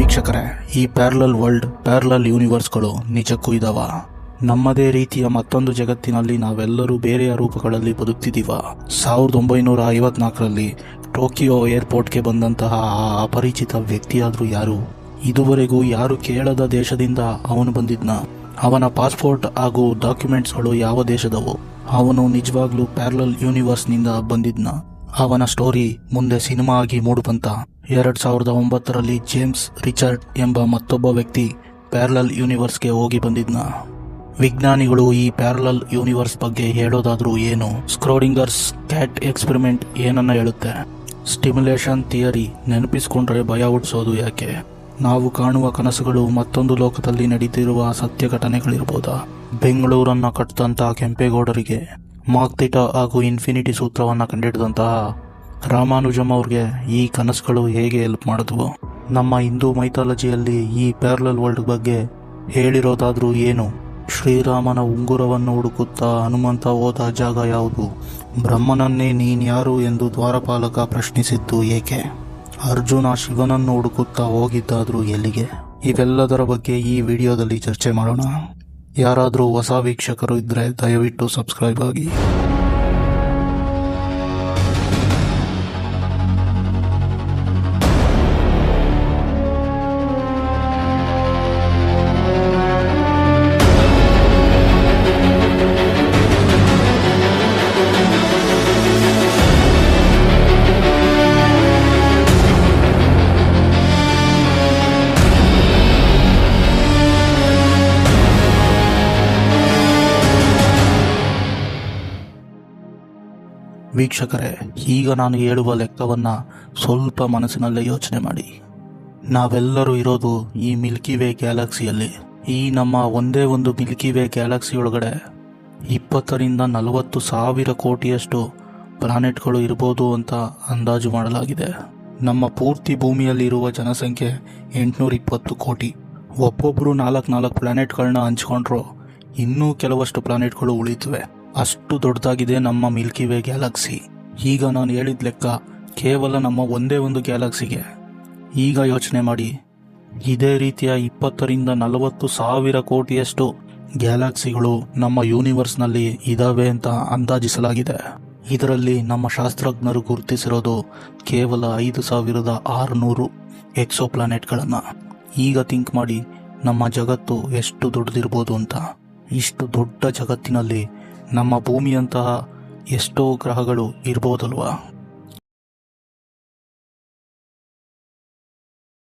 ವೀಕ್ಷಕರೇ, ಈ parallel world, parallel ಯೂನಿವರ್ಸ್ಗಳು ನಿಜಕ್ಕೂ ಇದಾವ? ನಮ್ಮದೇ ರೀತಿಯ ಮತ್ತೊಂದು ಜಗತ್ತಿನಲ್ಲಿ ನಾವೆಲ್ಲರೂ ಬೇರೆಯ ರೂಪಗಳಲ್ಲಿ ಬದುಕ್ತಿದ್ದೀವ? 1954ರಲ್ಲಿ ಟೋಕಿಯೋ ಏರ್ಪೋರ್ಟ್ಗೆ ಬಂದಂತಹ ಆ ಅಪರಿಚಿತ ವ್ಯಕ್ತಿಯಾದ್ರೂ ಯಾರು? ಇದುವರೆಗೂ ಯಾರು ಕೇಳದ ದೇಶದಿಂದ ಅವನು ಬಂದಿದ್ನ? ಅವನ ಪಾಸ್ಪೋರ್ಟ್ ಹಾಗೂ ಡಾಕ್ಯುಮೆಂಟ್ಸ್ಗಳು ಯಾವ ದೇಶದವು? ಅವನು ನಿಜವಾಗ್ಲೂ ಪ್ಯಾರಲಲ್ ಯೂನಿವರ್ಸ್ನಿಂದ ಬಂದಿದ್ನ? ಅವನ ಸ್ಟೋರಿ ಮುಂದೆ ಸಿನಿಮಾ ಆಗಿ ಮೂಡಿಬಂತ. 2009ರಲ್ಲಿ ಜೇಮ್ಸ್ ರಿಚರ್ಡ್ ಎಂಬ ಮತ್ತೊಬ್ಬ ವ್ಯಕ್ತಿ ಪ್ಯಾರಲಲ್ ಯೂನಿವರ್ಸ್ಗೆ ಹೋಗಿ ಬಂದಿದ್ನ? ವಿಜ್ಞಾನಿಗಳು ಈ ಪ್ಯಾರಲಲ್ ಯೂನಿವರ್ಸ್ ಬಗ್ಗೆ ಹೇಳೋದಾದ್ರೂ ಏನು? ಸ್ಕ್ರೋಡಿಂಗರ್ಸ್ ಕ್ಯಾಟ್ ಎಕ್ಸ್ಪೆರಿಮೆಂಟ್ ಏನನ್ನ ಹೇಳುತ್ತೆ? ಸ್ಟಿಮ್ಯುಲೇಷನ್ ಥಿಯರಿ ನೆನಪಿಸ್ಕೊಂಡ್ರೆ ಭಯ ಹುಟ್ಟಿಸೋದು ಯಾಕೆ? ನಾವು ಕಾಣುವ ಕನಸುಗಳು ಮತ್ತೊಂದು ಲೋಕದಲ್ಲಿ ನಡೀತಿರುವ ಸತ್ಯ ಘಟನೆಗಳಿರ್ಬೋದಾ? ಬೆಂಗಳೂರನ್ನ ಕಟ್ಟಿದಂಥ ಕೆಂಪೇಗೌಡರಿಗೆ ಮಾಕ್ ಥೀಟಾ ಹಾಗೂ ಇನ್ಫಿನಿಟಿ ಸೂತ್ರವನ್ನು ಕಂಡಿಡಿದಂತಹ ರಾಮಾನುಜಮ್ ಅವ್ರಿಗೆ ಈ ಕನಸುಗಳು ಹೇಗೆ ಹೆಲ್ಪ್ ಮಾಡಿದ್ವು? ನಮ್ಮ ಹಿಂದೂ ಮೈಥಾಲಜಿಯಲ್ಲಿ ಈ ಪ್ಯಾರಲಲ್ ವರ್ಲ್ಡ್ ಬಗ್ಗೆ ಹೇಳಿರೋದಾದ್ರೂ ಏನು? ಶ್ರೀರಾಮನ ಉಂಗುರವನ್ನು ಹುಡುಕುತ್ತಾ ಹನುಮಂತ ಹೋದ ಜಾಗ ಯಾವುದು? ಬ್ರಹ್ಮನನ್ನೇ ನೀನ್ಯಾರು ಎಂದು ದ್ವಾರಪಾಲಕ ಪ್ರಶ್ನಿಸಿದ್ದು ಏಕೆ? ಅರ್ಜುನ ಶಿವನನ್ನು ಹುಡುಕುತ್ತಾ ಹೋಗಿದ್ದಾದ್ರೂ ಎಲ್ಲಿಗೆ? ಇವೆಲ್ಲದರ ಬಗ್ಗೆ ಈ ವಿಡಿಯೋದಲ್ಲಿ ಚರ್ಚೆ ಮಾಡೋಣ. ಯಾರಾದರೂ ಹೊಸ ವೀಕ್ಷಕರು ಇದ್ದರೆ ದಯವಿಟ್ಟು ಸಬ್ಸ್ಕ್ರೈಬ್ ಆಗಿ. ವೀಕ್ಷಕರೇ, ಈಗ ನಾನು ಹೇಳುವ ಲೆಕ್ಕವನ್ನು ಸ್ವಲ್ಪ ಮನಸ್ಸಿನಲ್ಲೇ ಯೋಚನೆ ಮಾಡಿ. ನಾವೆಲ್ಲರೂ ಇರೋದು ಈ ಮಿಲ್ಕಿ ವೇ ಗ್ಯಾಲಕ್ಸಿಯಲ್ಲಿ. ಈ ನಮ್ಮ ಒಂದೇ ಒಂದು ಮಿಲ್ಕಿ ವೇ ಗ್ಯಾಲಕ್ಸಿ ಒಳಗಡೆ 20ರಿಂದ 40 ಸಾವಿರ ಕೋಟಿಯಷ್ಟು ಪ್ಲಾನೆಟ್ಗಳು ಇರ್ಬೋದು ಅಂತ ಅಂದಾಜು ಮಾಡಲಾಗಿದೆ. ನಮ್ಮ ಪೂರ್ತಿ ಭೂಮಿಯಲ್ಲಿರುವ ಜನಸಂಖ್ಯೆ 820 ಕೋಟಿ. ಒಬ್ಬೊಬ್ಬರು 4 ಪ್ಲಾನೆಟ್ಗಳನ್ನ ಹಂಚ್ಕೊಂಡ್ರು ಇನ್ನೂ ಕೆಲವಷ್ಟು ಪ್ಲಾನೆಟ್ಗಳು ಉಳಿತವೆ. ಅಷ್ಟು ದೊಡ್ಡದಾಗಿದೆ ನಮ್ಮ ಮಿಲ್ಕಿ ವೇ ಗ್ಯಾಲಕ್ಸಿ. ಈಗ ನಾನು ಹೇಳಿದ ಲೆಕ್ಕ ಕೇವಲ ನಮ್ಮ ಒಂದೇ ಒಂದು ಗ್ಯಾಲಕ್ಸಿಗೆ. ಈಗ ಯೋಚನೆ ಮಾಡಿ, ಇದೇ ರೀತಿಯ 20ರಿಂದ 40 ಸಾವಿರ ಕೋಟಿಯಷ್ಟು ಗ್ಯಾಲಕ್ಸಿಗಳು ನಮ್ಮ ಯೂನಿವರ್ಸ್ನಲ್ಲಿ ಇದಾವೆ ಅಂತ ಅಂದಾಜಿಸಲಾಗಿದೆ. ಇದರಲ್ಲಿ ನಮ್ಮ ಶಾಸ್ತ್ರಜ್ಞರು ಗುರುತಿಸಿರೋದು ಕೇವಲ 5600 ಎಕ್ಸೋ ಪ್ಲಾನೆಟ್ಗಳನ್ನು. ಈಗ ಥಿಂಕ್ ಮಾಡಿ, ನಮ್ಮ ಜಗತ್ತು ಎಷ್ಟು ದೊಡ್ಡದಿರ್ಬೋದು ಅಂತ. ಇಷ್ಟು ದೊಡ್ಡ ಜಗತ್ತಿನಲ್ಲಿ ನಮ್ಮ ಭೂಮಿಯಂತಹ ಎಷ್ಟೋ ಗ್ರಹಗಳು ಇರ್ಬೋದಲ್ವಾ?